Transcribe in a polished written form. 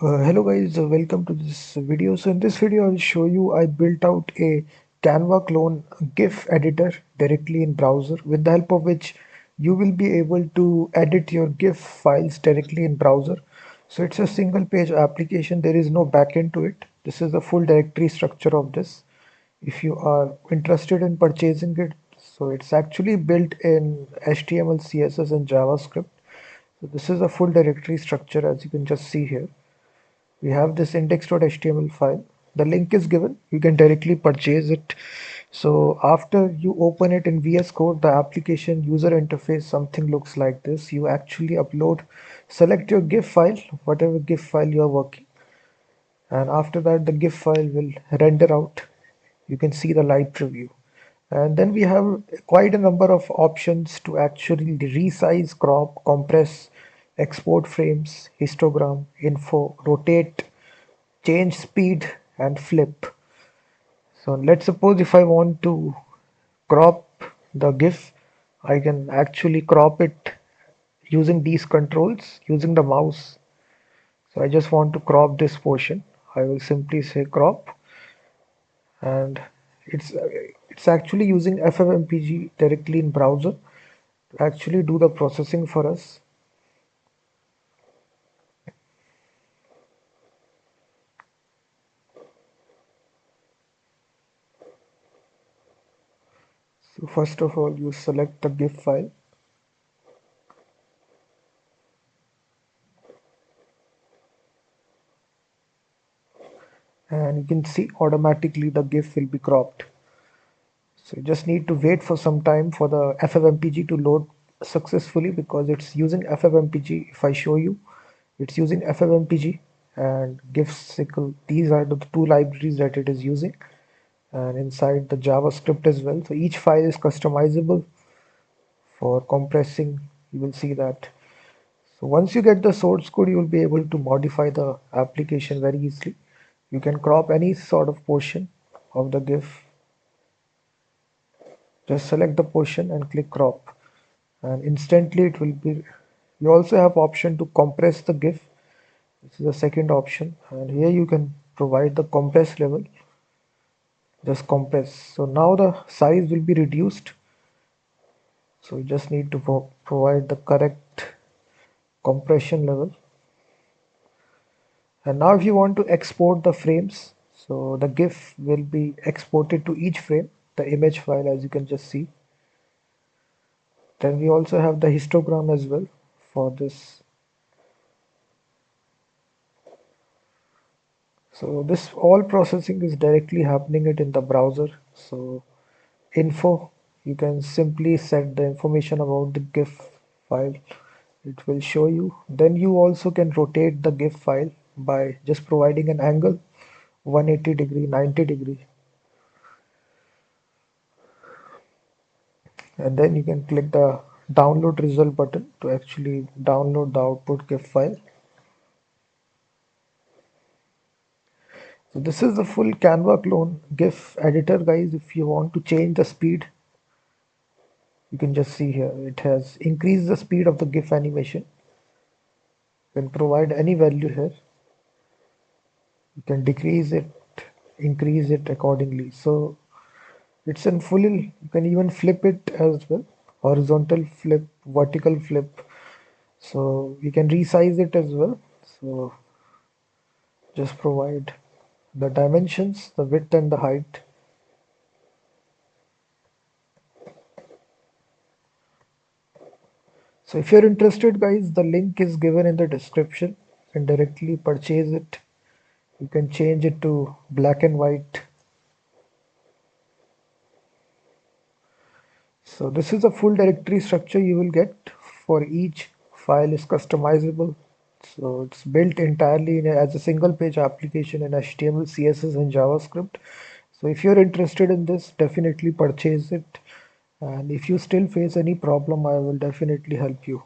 Hello guys, welcome to this video. So in this video I'll show you I built out a Canva clone GIF editor directly in browser, with the help of which you will be able to edit your GIF files directly in browser. So it's a single page application, there is no backend to it. This is the full directory structure of this. If you are interested in purchasing it, so it's actually built in HTML, CSS and JavaScript. So this is a full directory structure, as you can just see here. We have this index.html file. The link is given. You can directly purchase it. So after you open it in VS Code, the application user interface, something looks like this. You actually upload, select your GIF file, whatever GIF file you are working. And after that, the GIF file will render out. You can see the live preview. And then we have quite a number of options to actually resize, crop, compress, export frames, histogram, info, rotate, change speed and flip. So let's suppose if I want to crop the GIF, I can actually crop it using these controls using the mouse. So I just want to crop this portion. I will simply say crop, and it's actually using FFMPEG directly in browser to actually do the processing for us. So first of all, you select the GIF file, and you can see automatically the GIF will be cropped. So you just need to wait for some time for the FFmpeg to load successfully, because it's using FFmpeg. If I show you, it's using FFmpeg and gifsicle. These are the two libraries that it is using, and inside the JavaScript as well. So each file is customizable for compressing. You will see that. So once you get the source code, you will be able to modify the application very easily. You can crop any sort of portion of the GIF. Just select the portion and click crop, and instantly it will be. You also have option to compress the GIF. This is the second option, and here you can provide the compress level. Just compress. So now the size will be reduced. So you just need to provide the correct compression level. And now if you want to export the frames, so the GIF will be exported to each frame, the image file, as you can just see. Then we also have the histogram as well for this. So this all processing is directly happening it in the browser. So info, you can simply set the information about the GIF file. It will show you. Then you also can rotate the GIF file by just providing an angle, 180 degree, 90 degree. And then you can click the download result button to actually download the output GIF file. So this is the full Canva clone GIF editor, guys. If you want to change the speed, you can just see here it has increased the speed of the GIF animation. You can provide any value here. You can decrease it, increase it accordingly. So it's in full. You can even flip it as well, horizontal flip, vertical flip. So you can resize it as well. So just provide the dimensions, the width and the height. So if you're interested, guys, the link is given in the description. You can directly purchase it. You can change it to black and white. So this is a full directory structure you will get. For each file is customizable. So it's built entirely as a single page application in HTML, CSS and JavaScript. So if you're interested in this, definitely purchase it. And if you still face any problem, I will definitely help you.